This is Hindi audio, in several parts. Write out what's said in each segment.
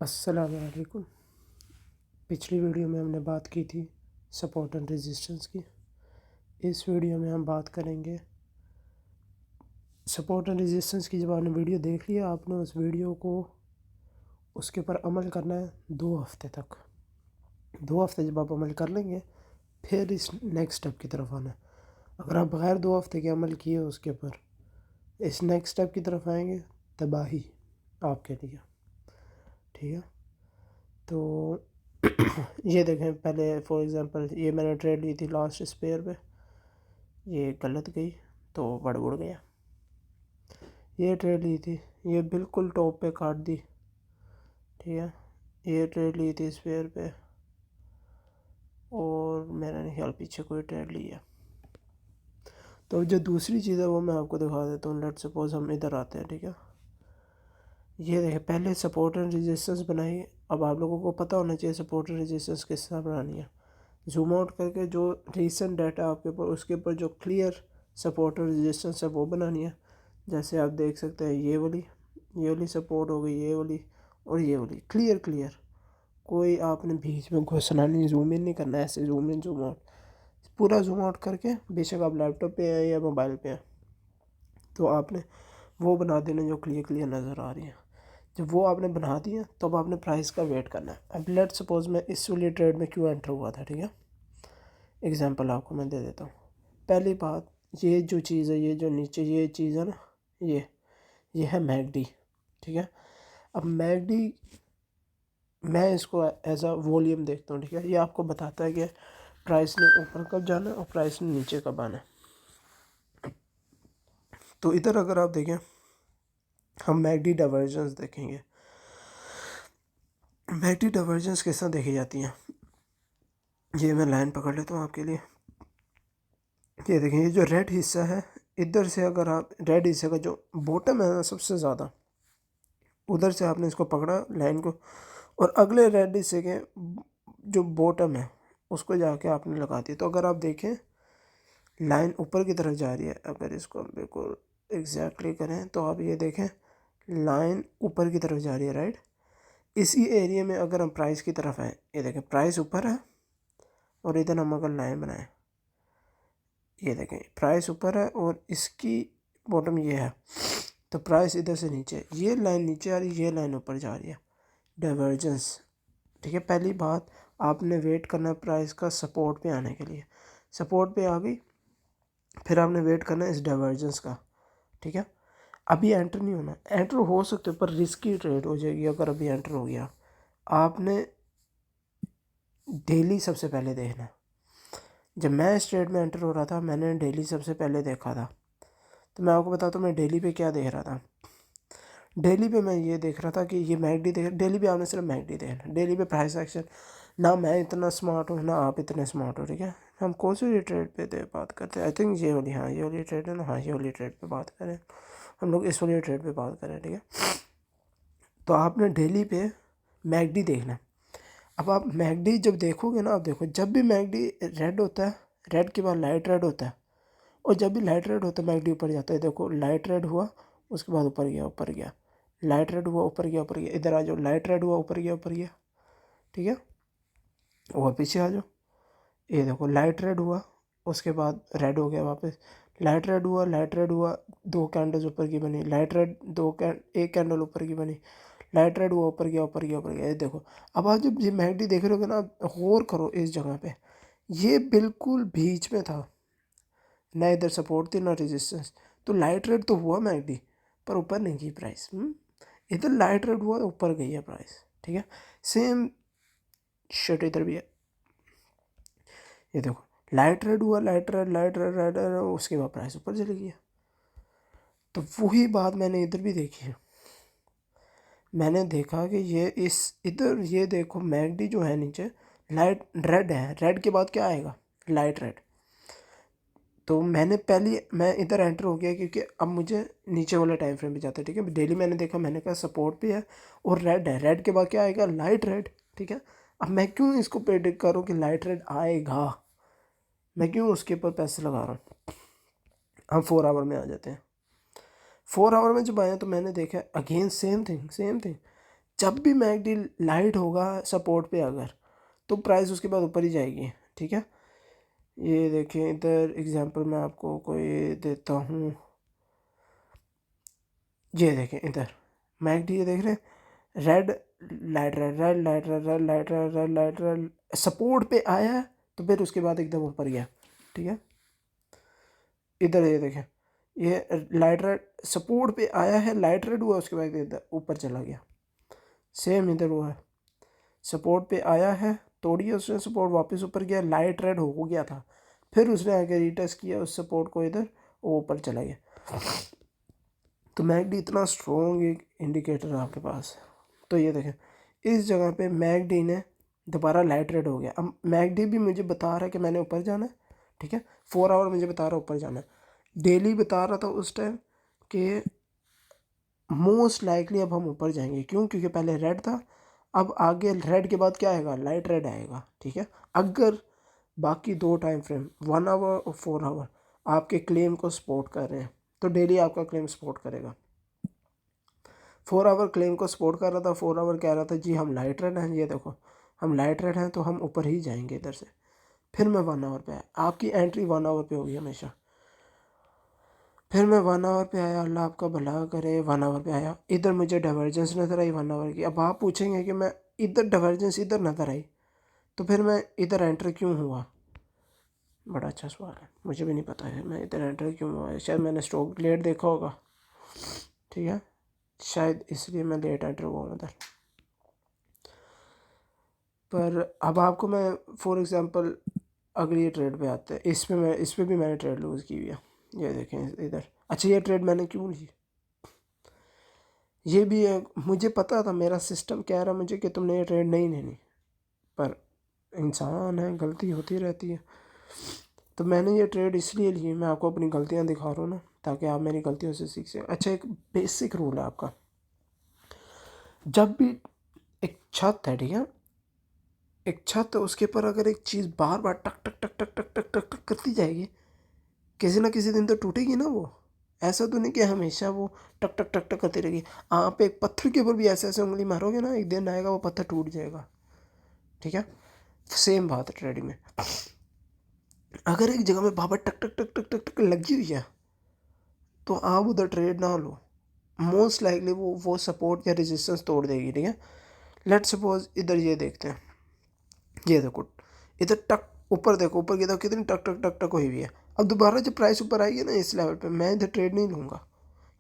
अस्सलाम वालेकुम। पिछली वीडियो में हमने बात की थी सपोर्ट एंड रेजिस्टेंस की। इस वीडियो में हम बात करेंगे सपोर्ट एंड रेजिस्टेंस की। जब आपने वीडियो देख लिया, आपने उस वीडियो को उसके ऊपर अमल करना है 2 हफ्ते तक। 2 हफ्ते जब आप अमल कर लेंगे, फिर इस नेक्स्ट स्टेप की तरफ आना है। अगर आप बगैर 2 हफ्ते के अमल किए उसके ऊपर इस नेक्स्ट स्टेप की तरफ आएंगे, तबाही आपके लिए। ठीक है, तो ये देखें, पहले फॉर एग्ज़ाम्पल ये मैंने ट्रेड ली थी लास्ट स्पेयर पे, ये गलत गई तो बड़बड़ गया। ये ट्रेड ली थी, ये बिल्कुल टॉप पे काट दी। ठीक है, ये ट्रेड ली थी स्पेयर पे और मैंने नहीं ख्याल पीछे कोई ट्रेड ली है। तो जो दूसरी चीज़ है वो मैं आपको दिखा देता हूँ। लेट सपोज हम इधर आते हैं। ठीक है, ये देखें, पहले सपोर्ट एंड रेजिस्टेंस बनाई। अब आप लोगों को पता होना चाहिए सपोर्ट एंड रेजिस्टेंस किस तरह बनानी है। जूम आउट करके जो रीसेंट डाटा आपके ऊपर, उसके ऊपर जो क्लियर सपोर्ट और रेजिस्टेंस है वो बनानी है। जैसे आप देख सकते हैं, ये वाली सपोर्ट हो गई, ये वाली और ये वाली क्लियर। कोई आपने बीच में घुसना नहीं, जूम इन नहीं करना है। ऐसे जूम इन जूम आउट पूरा जूम आउट करके, बेशक आप लैपटॉप पे हैं या मोबाइल पे हैं, तो आपने वो बना देना जो क्लियर नज़र आ रही है। जब वो आपने बना दिया तो अब आपने प्राइस का वेट करना है। अब लेट सपोज मैं इस वाली ट्रेड में क्यों एंटर हुआ था। ठीक है, एग्जांपल आपको मैं दे देता हूँ। पहली बात, ये जो चीज़ है, ये जो नीचे ये चीज़ है ना, ये है मैकडी। ठीक है, अब मैकडी मैं इसको एज अ वॉल्यूम देखता हूँ। ठीक है, ये आपको बताता है कि प्राइस ने ऊपर कब जाना है और प्राइस ने नीचे कब आना है। तो इधर अगर आप देखें, हम मैकडी डाइवर्जेंस देखेंगे। मैकडी डाइवर्जेंस किस तरह देखी जाती हैं, ये मैं लाइन पकड़ लेता हूँ आपके लिए। ये देखें, ये जो रेड हिस्सा है, इधर से अगर आप रेड हिस्से का जो बॉटम है ना सबसे ज़्यादा, उधर से आपने इसको पकड़ा लाइन को, और अगले रेड हिस्से के जो बॉटम है उसको जाके आपने लगा दिया। तो अगर आप देखें, लाइन ऊपर की तरफ जा रही है। अगर इसको हम बिल्कुल एग्जैक्टली करें तो आप ये देखें, लाइन ऊपर की तरफ जा रही है, राइट। इसी एरिया में अगर हम प्राइस की तरफ आए, ये देखें प्राइस ऊपर है और इधर हम अगर लाइन बनाएं, ये देखें प्राइस ऊपर है और इसकी बॉटम ये है, तो प्राइस इधर से नीचे, ये लाइन नीचे आ रही है, ये लाइन ऊपर जा रही है, डाइवर्जेंस। ठीक है, पहली बात आपने वेट करना है प्राइस का सपोर्ट पे आने के लिए। सपोर्ट पे आ गई, फिर आपने वेट करना है इस डाइवर्जेंस का। ठीक है, अभी एंटर नहीं होना। एंटर हो सकते पर रिस्की ट्रेड हो जाएगी अगर अभी एंटर हो गया। आपने डेली सबसे पहले देखना। जब मैं इस ट्रेड में एंटर हो रहा था, मैंने डेली सबसे पहले देखा था। तो मैं आपको बताता हूँ मैं डेली पे क्या देख रहा था। डेली पे मैं ये देख रहा था कि ये मैकडी देख, डेली पे आपने सिर्फ मैकडी देखना। डेली पे प्राइस एक्शन, ना मैं इतना स्मार्ट हूँ ना आप इतने स्मार्ट हो। ठीक है, हम कौन सी ट्रेड पे बात करते हैं, आई थिंक ये वाली, हाँ ये वाली ट्रेड है ना, हाँ ये वाली ट्रेड पे बात करें हम लोग, इस वाली ट्रेड पे बात करें। ठीक है, तो आपने डेली पे मैकडी देखना। अब आप मैकडी जब देखोगे ना, आप देखो जब भी मैकडी रेड होता है, रेड के बाद लाइट रेड होता है, और जब भी लाइट रेड होता है मैकडी ऊपर जाता है। देखो लाइट रेड हुआ, उसके बाद ऊपर गया, लाइट रेड हुआ, ऊपर गया। इधर आ जाओ, लाइट रेड हुआ, ऊपर गया। ठीक है, और पीछे आ जाओ, ये देखो लाइट रेड हुआ, उसके बाद रेड हो गया वापस, लाइट रेड हुआ, 2 कैंडल्स ऊपर की बनी, लाइट रेड एक कैंडल ऊपर की बनी, लाइट रेड हुआ, ऊपर गया। ये देखो, अब आप जब ये मैकडी देख रहे हो ना, गौर करो इस जगह पे, ये बिल्कुल बीच में था, ना इधर सपोर्ट थी ना रेजिस्टेंस। तो लाइट रेड तो हुआ मैकडी, पर ऊपर नहीं गई प्राइस। इधर लाइट रेड हुआ, ऊपर गई है प्राइस। ठीक है, सेम शर्ट इधर भी है। ये देखो लाइट रेड हुआ, लाइट रेड, उसके बाद प्राइस ऊपर चली गई। तो वही बात मैंने इधर भी देखी है। मैंने देखा कि ये इस इधर, ये देखो मैकडी जो है नीचे लाइट रेड है, रेड के बाद क्या आएगा, लाइट रेड। तो मैं इधर एंटर हो गया क्योंकि अब मुझे नीचे वाले टाइम फ्रेम पे जाता है। ठीक है, डेली मैंने देखा, मैंने कहा सपोर्ट पे है और रेड है, रेड के बाद क्या आएगा, लाइट रेड। ठीक है, अब मैं क्यों इसको प्रेडिक्ट करूँ कि लाइट रेड आएगा, मैं क्यों उसके ऊपर पैसे लगा रहा हूँ। हम 4 आवर में आ जाते हैं। 4 आवर में जब आए तो मैंने देखा अगेन सेम थिंग। जब भी मैकडी लाइट होगा सपोर्ट पे अगर, तो प्राइस उसके बाद ऊपर ही जाएगी, ठीक है। ये देखें इधर एग्जांपल मैं आपको कोई देता हूँ, ये देखें इधर मैकडी, ये देख रहे हैं red light red red light red red light red red light red, support पे आया तो फिर उसके बाद एकदम ऊपर गया, ठीक है। इधर ये देखें, ये लाइट रेड सपोर्ट पे आया है, लाइट रेड हुआ, उसके बाद इधर ऊपर चला गया। सेम इधर हुआ है, सपोर्ट पे आया है, तोड़िए उसने सपोर्ट, वापस ऊपर गया, लाइट रेड हो गया था, फिर उसने आगे रीटेस्ट किया उस सपोर्ट को, इधर वो ऊपर चला गया। तो मैकडी इतना स्ट्रॉन्ग एक इंडिकेटर है आपके पास। तो ये देखें इस जगह पे मैकडी ने दोबारा लाइट रेड हो गया। अब मैकडी भी मुझे बता रहा है कि मैंने ऊपर जाना है, ठीक है। 4 आवर मुझे बता रहा है ऊपर जाना है, डेली बता रहा था उस टाइम कि मोस्ट लाइकली अब हम ऊपर जाएंगे। क्यों? क्योंकि पहले रेड था, अब आगे रेड के बाद क्या आएगा, लाइट रेड आएगा, ठीक है। अगर बाकी दो टाइम फ्रेम 1 आवर और 4 आवर आपके क्लेम को सपोर्ट कर रहे हैं तो डेली आपका क्लेम सपोर्ट करेगा। 4 आवर क्लेम को सपोर्ट कर रहा था, 4 आवर कह रहा था जी हम लाइट रेड हैं, ये देखो हम लाइट रेड हैं तो हम ऊपर ही जाएंगे इधर से। फिर मैं 1 आवर पे आया, आपकी एंट्री 1 आवर पे होगी हमेशा। फिर मैं 1 आवर पे आया, अल्लाह आपका भला करे, 1 आवर पे आया, इधर मुझे डाइवर्जेंस नज़र आई 1 आवर की। अब आप पूछेंगे कि मैं इधर डाइवर्जेंस इधर नज़र आई तो फिर मैं इधर एंटर क्यों हुआ, बड़ा अच्छा सवाल है, मुझे भी नहीं पता है मैं इधर एंटर क्यों हुआ। शायद मैंने स्टॉक लेट देखा होगा, ठीक है, शायद इसलिए मैं लेट एंटर हुआ उधर। पर अब आपको मैं फॉर एग्ज़ाम्पल अगर ये ट्रेड पे आते हैं, इस पे भी मैंने ट्रेड लूज़ की हुई है, ये देखें इधर। अच्छा ये ट्रेड मैंने क्यों ली, ये भी है, मुझे पता था, मेरा सिस्टम कह रहा मुझे कि तुमने ये ट्रेड नहीं लेनी, पर इंसान है, गलती होती रहती है। तो मैंने ये ट्रेड इसलिए ली, मैं आपको अपनी गलतियां दिखा रहा हूँ ना, ताकि आप मेरी गलतियों से सीख सकें। अच्छा एक बेसिक रूल है आपका, जब भी एक छत है, ठीक है, एक छत है, उसके ऊपर अगर एक चीज़ बार बार टक टक टक टक टक टक टक टक करती जाएगी, किसी ना किसी दिन तो टूटेगी ना वो। ऐसा तो नहीं कि हमेशा वो टक टक टक टक करती रहेगी। आप एक पत्थर के ऊपर भी ऐसे ऐसे उंगली मारोगे ना, एक दिन आएगा वो पत्थर टूट जाएगा, ठीक है। सेम बात है ट्रेडिंग में, अगर एक जगह में बाबा टक टक टक टक टक टक लगी हुई है तो आप उधर ट्रेड ना लो, मोस्ट लाइकली वो सपोर्ट या रेजिस्टेंस तोड़ देगी, ठीक है। लेट सपोज इधर ये देखते हैं, ये देखो इधर टक ऊपर देखो, ऊपर की देखो कितनी टक टक टक टक हुई हुई है। अब दोबारा जब प्राइस ऊपर आएगी ना इस लेवल पे, मैं इधर ट्रेड नहीं लूँगा।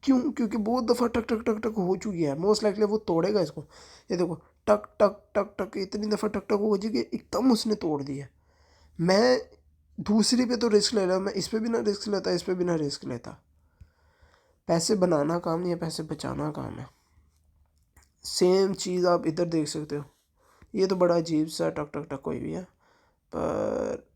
क्यों? क्योंकि बहुत दफ़ा टक टक टक टक हो चुकी है, मोस्ट लाइकली वो तोड़ेगा इसको। ये देखो टक टक टक टक इतनी दफ़ा टक टक हो चुकी है, एकदम उसने तोड़ दिया। मैं दूसरी पे तो रिस्क ले रहा हूँ, मैं इस पर भी ना रिस्क लेता, इस पर भी ना रिस्क लेता। पैसे बनाना काम नहीं है, पैसे बचाना काम है। सेम चीज़ आप इधर देख सकते हो, ये तो बड़ा अजीब सा टक टक टक कोई भी है, पर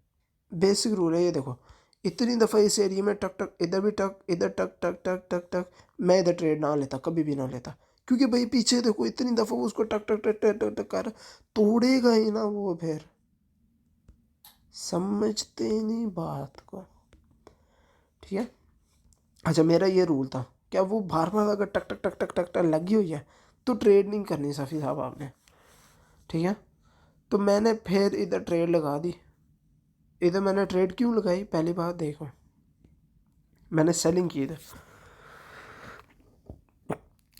बेसिक रूल है। ये देखो इतनी दफ़ा इस एरिया में टक टक, इधर भी टक, इधर टक टक टक टक टक, मैं इधर ट्रेड ना लेता, कभी भी ना लेता। क्योंकि भाई पीछे देखो इतनी दफ़ा वो उसको टक टक टक टक टक टक कर तोड़ेगा ही ना वो, फिर समझते नहीं बात को, ठीक है। अच्छा मेरा ये रूल था, क्या वो बार बार अगर टक टक टक टक टक टक लगी हुई है तो ट्रेड नहीं करनी सफ़ी साहब आपने, ठीक है। तो मैंने फिर इधर ट्रेड लगा दी। इधर मैंने ट्रेड क्यों लगाई, पहली बात देखो, मैंने सेलिंग की इधर।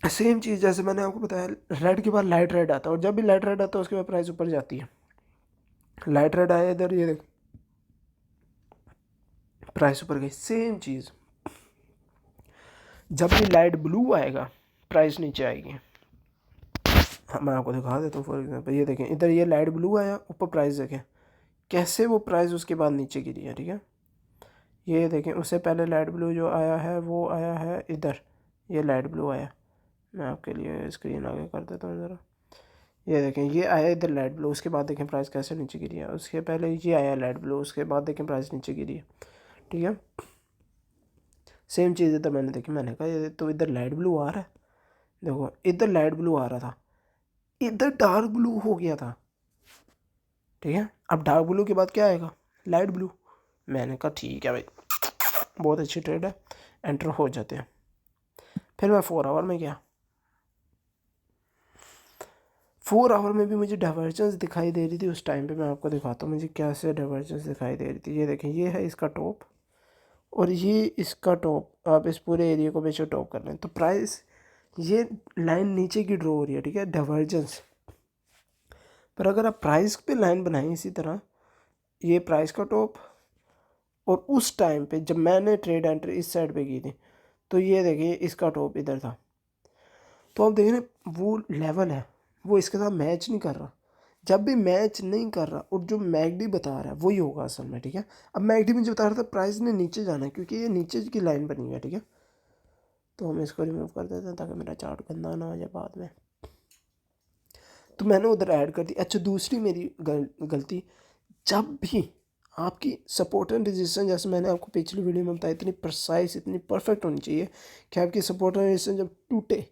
सेम चीज़ जैसे मैंने आपको बताया, रेड के बाद लाइट रेड आता है, और जब भी लाइट रेड आता है उसके बाद प्राइस ऊपर जाती है। लाइट रेड आया इधर, ये देखो प्राइस ऊपर गई। सेम चीज़ जब भी लाइट ब्लू आएगा प्राइस नीचे आएगी। हाँ मैं आपको दिखा देता हूँ, फॉर एग्जांपल ये देखें इधर, ये लाइट ब्लू आया, ऊपर प्राइस देखें कैसे वो प्राइस उसके बाद नीचे गिरी है, ठीक है। ये देखें उससे पहले लाइट ब्लू जो आया है वो आया है इधर, ये लाइट ब्लू आया, मैं आपके लिए स्क्रीन आगे कर देता हूँ ज़रा। ये देखें ये आया इधर लाइट ब्लू, उसके बाद देखें प्राइस कैसे नीचे गिरी है। उसके पहले ये आया लाइट ब्लू, उसके बाद देखें प्राइस नीचे गिरी है, ठीक है। सेम चीज़ इधर मैंने देखी, मैंने कहा ये तो इधर लाइट ब्लू आ रहा है, देखो इधर लाइट ब्लू आ रहा था, इधर डार्क ब्लू हो गया था, ठीक है। अब डार्क ब्लू के बाद क्या आएगा, लाइट ब्लू। मैंने कहा ठीक है भाई, बहुत अच्छी ट्रेड है, एंटर हो जाते हैं। फिर मैं 4 आवर में गया, 4 आवर में भी मुझे डाइवर्जेंस दिखाई दे रही थी उस टाइम पे। मैं आपको दिखाता हूँ मुझे क्या से डाइवर्जेंस दिखाई दे रही थी। ये देखें, ये है इसका टॉप और ये इसका टॉप। आप इस पूरे एरिया को बेशक टॉप कर लें तो प्राइस ये लाइन नीचे की ड्रॉ हो रही है, ठीक है, डाइवर्जेंस। पर अगर आप प्राइस पे लाइन बनाएं इसी तरह, ये प्राइस का टॉप और उस टाइम पे जब मैंने ट्रेड एंट्री इस साइड पे की थी तो ये देखिए इसका टॉप इधर था। तो आप देख रहे हैं वो लेवल है, वो इसके साथ मैच नहीं कर रहा। जब भी मैच नहीं कर रहा और जो मैगडी बता रहा है वही होगा असल में, ठीक है। अब मैगडी मुझे बता रहा था प्राइस ने नीचे जाना है क्योंकि ये नीचे की लाइन बनी हुई है, ठीक है। तो हम इसको रिमूव कर देते हैं ताकि मेरा चार्ट गंदा ना हो जाए बाद में। तो मैंने उधर ऐड कर दी। अच्छा, दूसरी मेरी गलती, जब भी आपकी सपोर्ट एंड रेजिस्टेंस, जैसे मैंने आपको पिछली वीडियो में बताया, इतनी प्रिसाइज इतनी परफेक्ट होनी चाहिए कि आपकी सपोर्ट एंड रेजिस्टेंस जब टूटे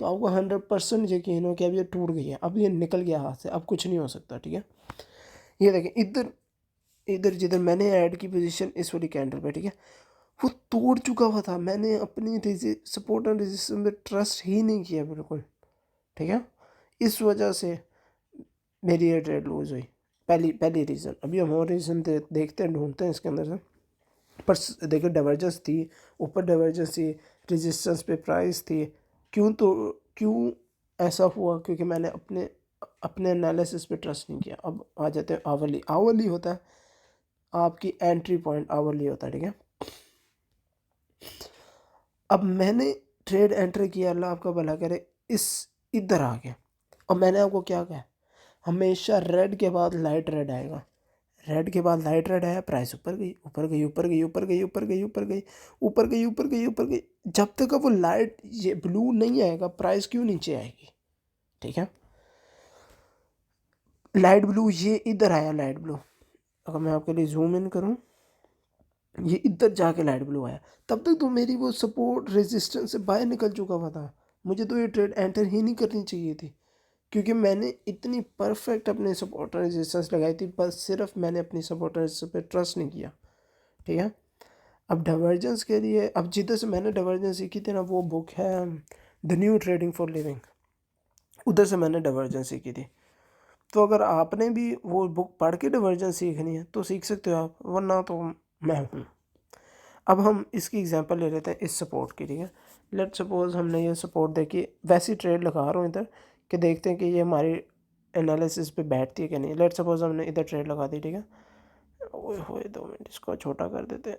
तो आपको 100% यकीन हो कि अब ये टूट गई है, अब ये निकल गया हाथ से, अब कुछ नहीं हो सकता, ठीक है। ये देखें इधर इधर जिधर मैंने ऐड की पोजीशन इस वाली कैंडल पे, ठीक है, वो तोड़ चुका हुआ था। मैंने अपनी सपोर्ट एंड रेजिस्टेंस पे ट्रस्ट ही नहीं किया बिल्कुल, ठीक है। इस वजह से मेरी ये ट्रेड लूज हुई। पहली पहली रीज़न। अभी हम और रीज़न देखते हैं, ढूंढते हैं इसके अंदर से। पर देखो डाइवर्जेंस थी, ऊपर डाइवर्जेंस थी, रेजिस्टेंस पे प्राइस थी। क्यों ऐसा हुआ? क्योंकि मैंने अपने अपने एनालिसिस पे ट्रस्ट नहीं किया। अब आ जाते हैं आवरली। आवरली होता है आपकी एंट्री पॉइंट, आवरली होता है, ठीक है। अब मैंने ट्रेड एंटर किया, अल्लाह आपका भला करे, इस इधर आ गया। और मैंने आपको क्या कहा, हमेशा रेड के बाद लाइट रेड आएगा। रेड के बाद लाइट रेड आया, प्राइस ऊपर गई, ऊपर गई, ऊपर गई, ऊपर गई, ऊपर गई, ऊपर गई, ऊपर गई, ऊपर गई, ऊपर गई। जब तक वो लाइट ये ब्लू नहीं आएगा प्राइस क्यों नीचे आएगी, ठीक है। लाइट ब्लू ये इधर आया, लाइट ब्लू। अगर मैं आपके लिए जूम इन करूं, ये इधर जाके लाइट ब्लू आया। तब तक तो मेरी वो सपोर्ट रेजिस्टेंस से बाहर निकल चुका हुआ था। मुझे तो ये ट्रेड एंटर ही नहीं करनी चाहिए थी क्योंकि मैंने इतनी परफेक्ट अपने सपोर्ट रेजिस्टेंस लगाई थी, बस सिर्फ मैंने अपनी सपोर्ट रेजिस्टेंस पे ट्रस्ट नहीं किया, ठीक है। अब डाइवर्जेंस के लिए, अब जिधर से मैंने डाइवर्जेंस सीखी थी ना, वो बुक है the new trading for living, उधर से मैंने डाइवर्जेंस सीखी थी। तो अगर आपने भी वो बुक पढ़ के डाइवर्जेंस सीखनी है तो सीख सकते हो आप, वरना तो मैं हूँ। अब हम इसकी एग्जांपल ले लेते हैं इस सपोर्ट की, ठीक है। लेट सपोज हमने ये सपोर्ट देखी, वैसी ट्रेड लगा रहा हूँ इधर कि देखते हैं कि ये हमारी एनालिसिस पे बैठती है कि नहीं। लेट सपोज हमने इधर ट्रेड लगा दी, ठीक है। ओए होए 2 मिनट, इसको छोटा कर देते हैं।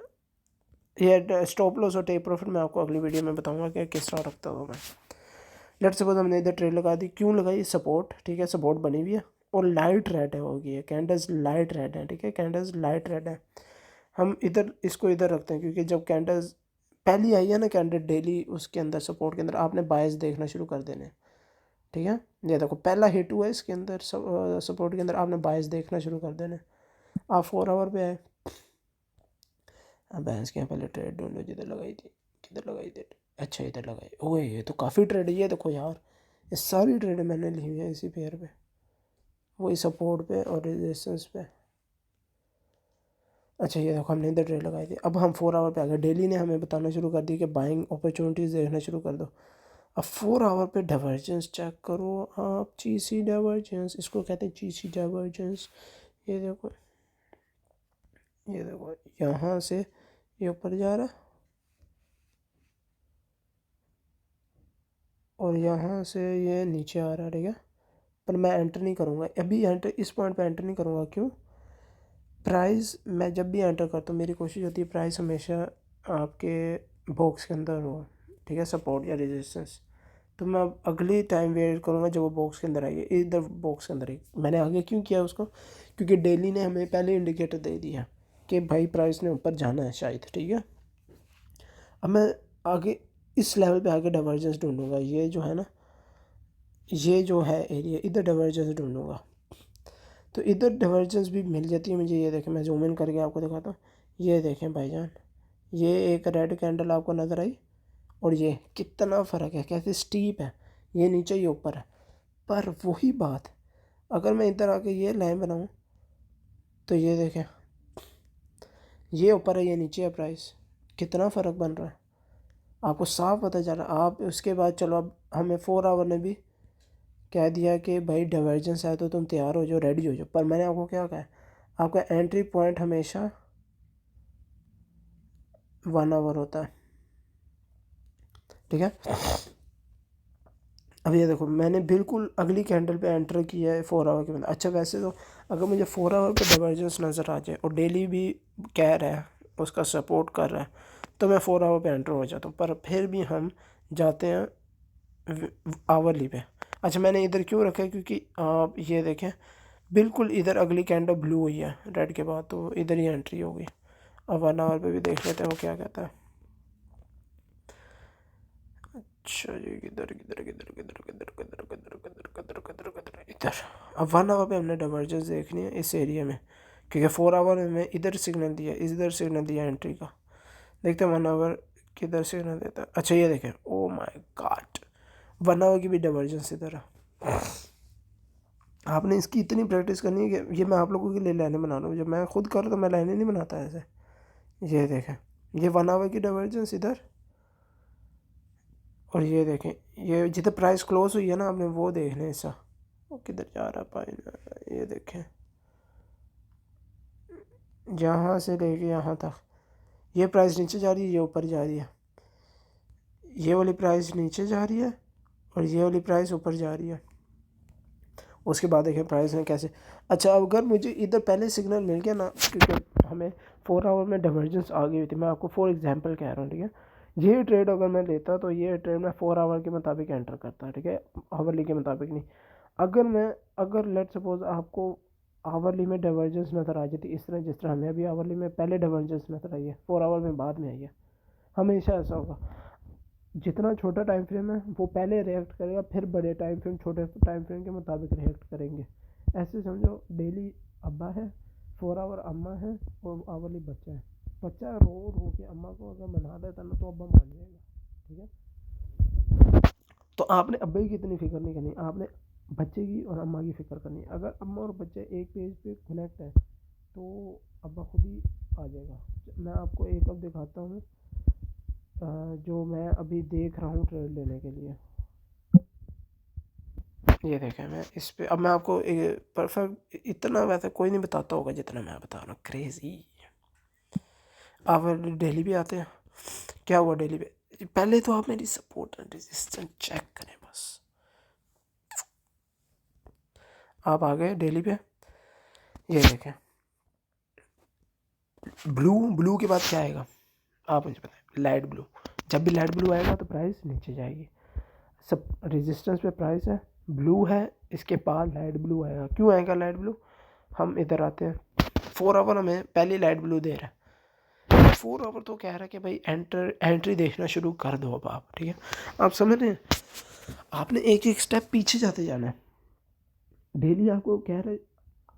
ये स्टॉप लॉस और टेक प्रॉफिट मैं आपको अगली वीडियो में बताऊंगा कि किस तरह रखता हूँ मैं। लेट सपोज हमने इधर ट्रेड लगा दी, क्यों लगाई? सपोर्ट, ठीक है, सपोर्ट बनी हुई है और लाइट रेड है, होगी है कैंडल्स लाइट रेड है, ठीक है, कैंडल्स लाइट रेड है। हम इधर इसको इधर रखते हैं क्योंकि जब कैंडल्स पहली आई है ना कैंडल डेली, उसके अंदर सपोर्ट के अंदर आपने बायस देखना शुरू कर देने, ठीक है। ये देखो पहला हिट हुआ है इसके अंदर, सपोर्ट के अंदर आपने बायस देखना शुरू कर देने। आप 4 आवर पे आए, अब भैंस के यहाँ पहले ट्रेड ढूंढो जिधर लगाई थी, किधर लगाई थी। अच्छा इधर लगाई। ओए ये तो काफ़ी ट्रेड है, ये देखो यार, ये सारी ट्रेड मैंने ली हुई है इसी पेयर पे, वही सपोर्ट पे और रेजिस्टेंस पे। अच्छा ये देखो हमने इधर ट्रेड लगाई थी। अब हम 4 आवर पे आ गए। डेली ने हमें बताना शुरू कर दी कि बाइंग अपॉर्चुनिटीज़ देखना शुरू कर दो। अब 4 आवर पे डाइवर्जेंस चेक करो आप, चीसी डाइवर्जेंस इसको कहते हैं, चीसी डाइवर्जेंस। ये देखो, ये देखो यहाँ से ये ऊपर जा रहा है और यहाँ से ये नीचे आ रहा है, ठीक है। पर मैं एंटर नहीं करूँगा अभी, एंटर इस पॉइंट पे एंटर नहीं करूँगा। क्यों? प्राइस मैं जब भी एंटर करता हूँ मेरी कोशिश होती है प्राइस हमेशा आपके बॉक्स के अंदर हो, ठीक है, सपोर्ट या रेजिस्टेंस। तो मैं अब अगली टाइम वेट करूँगा जब वो बॉक्स के अंदर आएगी, इधर बॉक्स के अंदर आई। मैंने आगे क्यों किया उसको? क्योंकि डेली ने हमें पहले इंडिकेटर दे दिया कि भाई प्राइस ने ऊपर जाना है शायद, ठीक है। अब मैं आगे इस लेवल पे आके डाइवर्जेंस ढूंढूंगा। ये जो है ना, ये जो है एरिया, इधर डाइवर्जेंस ढूंढूंगा। तो इधर डाइवर्जेंस भी मिल जाती है मुझे। ये देखें, मैं जूम इन करके आपको दिखाता हूँ। ये देखें भाईजान, ये एक रेड कैंडल आपको नज़र आई और ये कितना फ़र्क है, कैसे स्टीप है, ये नीचे ये ऊपर है। पर वही बात, अगर मैं इधर आके ये लाइन बनाऊँ तो ये देखें, ये ऊपर है ये नीचे है, प्राइस कितना फ़र्क बन रहा है आपको साफ पता चला। आप उसके बाद चलो, अब हमें 4 आवर ने भी कह दिया कि भाई डाइवर्जेंस है तो तुम तैयार हो जाओ, रेडी हो जाओ। पर मैंने आपको क्या कहा है, आपका एंट्री पॉइंट हमेशा 1 आवर होता है, ठीक है। अब ये देखो मैंने बिल्कुल अगली कैंडल पे एंटर किया है 4 आवर के बाद। अच्छा वैसे तो अगर मुझे 4 आवर पे डाइवर्जेंस नज़र आ जाए और डेली भी कह रहा है, उसका सपोर्ट कर रहा है, तो मैं 4 आवर पे एंटर हो जाता हूँ। पर फिर भी हम जाते हैं आवरली पे। अच्छा मैंने इधर क्यों रखा है, क्योंकि आप ये देखें बिल्कुल इधर अगली कैंडल ब्लू हुई है रेड के बाद, तो इधर ही एंट्री होगी। अब 1 आवर पे भी देख लेते हैं वो क्या कहता है। अच्छा जी किधर किधर किधर किधर किधर किधर किधर किधर किधर किधर किधर इधर। अब 1 आवर पे हमने डाइवर्जेंस देखनी है इस एरिया में, क्योंकि 4 आवर में मैं इधर सिग्नल दिया, इधर सिग्नल दिया एंट्री का। देखते हैं 1 आवर किधर सिग्नल देता है। अच्छा ये देखें, ओ माय गॉड 1 आवर की भी डाइवर्जेंस इधर है। आपने इसकी इतनी प्रैक्टिस करनी है कि ये मैं आप लोगों के लिए लाइनें बना रहा हूँ। जब मैं खुद करूँ तो मैं लाइनें नहीं बनाता ऐसे। ये देखें ये 1 आवर की डाइवर्जेंस इधर, और ये देखें ये जितने प्राइस क्लोज हुई है ना, आपने वो देख लें ऐसा वो किधर जा रहा पाए। ये देखें यहाँ से लेके यहाँ तक ये प्राइस नीचे जा रही है, ये ऊपर जा रही है। ये वाली प्राइस नीचे जा रही है और ये वाली प्राइस ऊपर जा रही है। उसके बाद देखें प्राइस में कैसे। अच्छा अगर मुझे इधर पहले सिग्नल मिल गया ना, क्योंकि हमें 4 आवर में डाइवर्जेंस आ गई थी, मैं आपको फॉर एग्जांपल कह रहा हूँ, ठीक है। ये ट्रेड अगर मैं लेता तो ये ट्रेड मैं 4 आवर के मुताबिक एंटर करता, ठीक है, आवरली के मुताबिक नहीं। अगर लेट सपोज आपको आवरली में डाइवर्जेंस नज़र आ जाती इस तरह जिस तरह हमें अभी आवरली में पहले डाइवर्जेंस नज़र आई है, 4 आवर में बाद में आई है, हमेशा ऐसा होगा। जितना छोटा टाइम फ्रेम है वो पहले रिएक्ट करेगा, फिर बड़े टाइम फ्रेम छोटे टाइम फ्रेम के मुताबिक रिएक्ट करेंगे। ऐसे समझो डेली अब्बा है, 4 आवर अम्मा है और आवरली बच्चा है। बच्चा रो के अम्मा को अगर मना देता ना तो अब्बा मान जाएगा, ठीक है। तो आपने अब्बे की इतनी फिक्र नहीं करनी, आपने बच्चे की और अम्मा की फ़िक्र करनी है। अगर अम्मा और बच्चे एक पेज पे कनेक्ट है तो अब्बा खुद ही आ जाएगा। मैं आपको एक अब दिखाता हूँ जो मैं अभी देख रहा हूँ ट्रेड लेने के लिए। ये देखें मैं इस पे अब मैं आपको परफेक्ट इतना वैसे कोई नहीं बताता होगा जितना मैं बता रहा हूँ, क्रेजी। आप डेली भी आते हैं, क्या हुआ डेली पे, पहले तो आप मेरी सपोर्ट एंड रेजिस्टेंस चेक करें बस। आप आ गए डेली पे, ये देखें ब्लू के बाद क्या आएगा आप मुझे बताएं, लाइट ब्लू। जब भी लाइट ब्लू आएगा तो प्राइस नीचे जाएगी। सब रेजिस्टेंस पे प्राइस है, ब्लू है, इसके बाद लाइट ब्लू आएगा। क्यों आएगा लाइट ब्लू, हम इधर आते हैं। 4 आवर हमें पहले लाइट ब्लू दे रहा है, 4 आवर तो कह रहा है कि भाई एंट्री देखना शुरू कर दो अब आप, ठीक है। आप समझ रहे हैं, आपने एक एक स्टेप पीछे जाते जाना है। डेली आपको कह रहे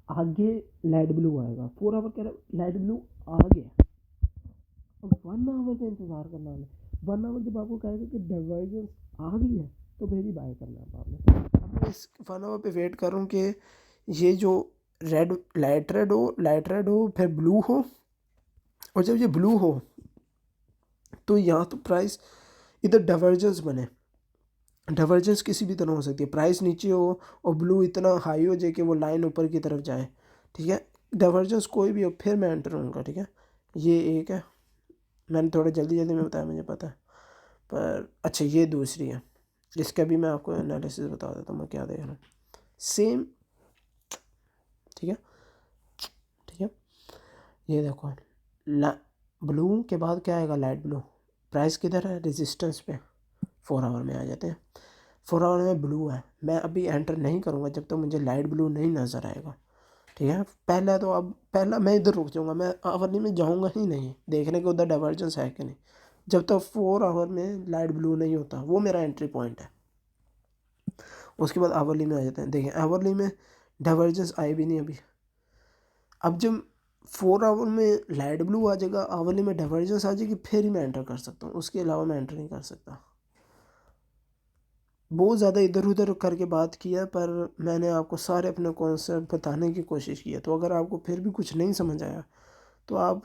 आगे लाइट ब्लू आएगा, 4 आवर कह रहा है लाइट ब्लू आ गया, अब 1 आवर का इंतज़ार करना है। 1 आवर जब आपको कहेगा कि डाइवर्जेंस आ गई है तो फिर ही बाय करना है आपने। अब मैं इस 1 आवर पे वेट कर रहा हूँ कि ये जो लाइट रेड हो फिर ब्लू हो, और जब ये ब्लू हो तो यहाँ तो प्राइस इधर डाइवर्जेंस बने। डाइवर्जेंस किसी भी तरह हो सकती है, प्राइस नीचे हो और ब्लू इतना हाई हो जाए कि वो लाइन ऊपर की तरफ जाए, ठीक है। डाइवर्जेंस कोई भी हो फिर मैं एंटर होऊंगा, ठीक है। ये एक है, मैंने थोड़ा जल्दी जल्दी में बताया मुझे पता है, पर अच्छा ये दूसरी है, इसका भी मैं आपको एनालिसिस बता देता हूँ मैं क्या देख रहा हूँ। सेम, ठीक है ठीक है। ये देखो ब्लू के बाद क्या आएगा, लाइट ब्लू। प्राइस किधर है, रेजिस्टेंस पे। 4 आवर में आ जाते हैं। 4 आवर में ब्लू है, मैं अभी एंटर नहीं करूँगा जब तक मुझे लाइट ब्लू नहीं नज़र आएगा, ठीक है। पहला मैं इधर रुक जाऊँगा, मैं आवरली में जाऊँगा ही नहीं देखने के उधर डाइवर्जेंस है कि नहीं, जब तक 4 आवर में लाइट ब्लू नहीं होता। वो मेरा एंट्री पॉइंट है। उसके बाद आवरली में आ जाते हैं। देखें आवरली में डाइवर्जेंस आए भी नहीं अभी। अब जब 4 आवर में लाइट ब्लू आ जाएगा, आवरली में डाइवर्जेंस आ जाएगी, फिर ही मैं एंटर कर सकता हूँ, उसके अलावा मैं एंटर नहीं कर सकता। बहुत ज़्यादा इधर उधर करके बात किया, पर मैंने आपको सारे अपने कॉन्सेप्ट बताने की कोशिश की है। तो अगर आपको फिर भी कुछ नहीं समझ आया तो आप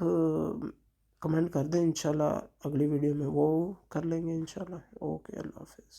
कमेंट कर दें, इंशाल्लाह अगली वीडियो में वो कर लेंगे इंशाल्लाह। ओके, अल्लाह हाफ़िज़।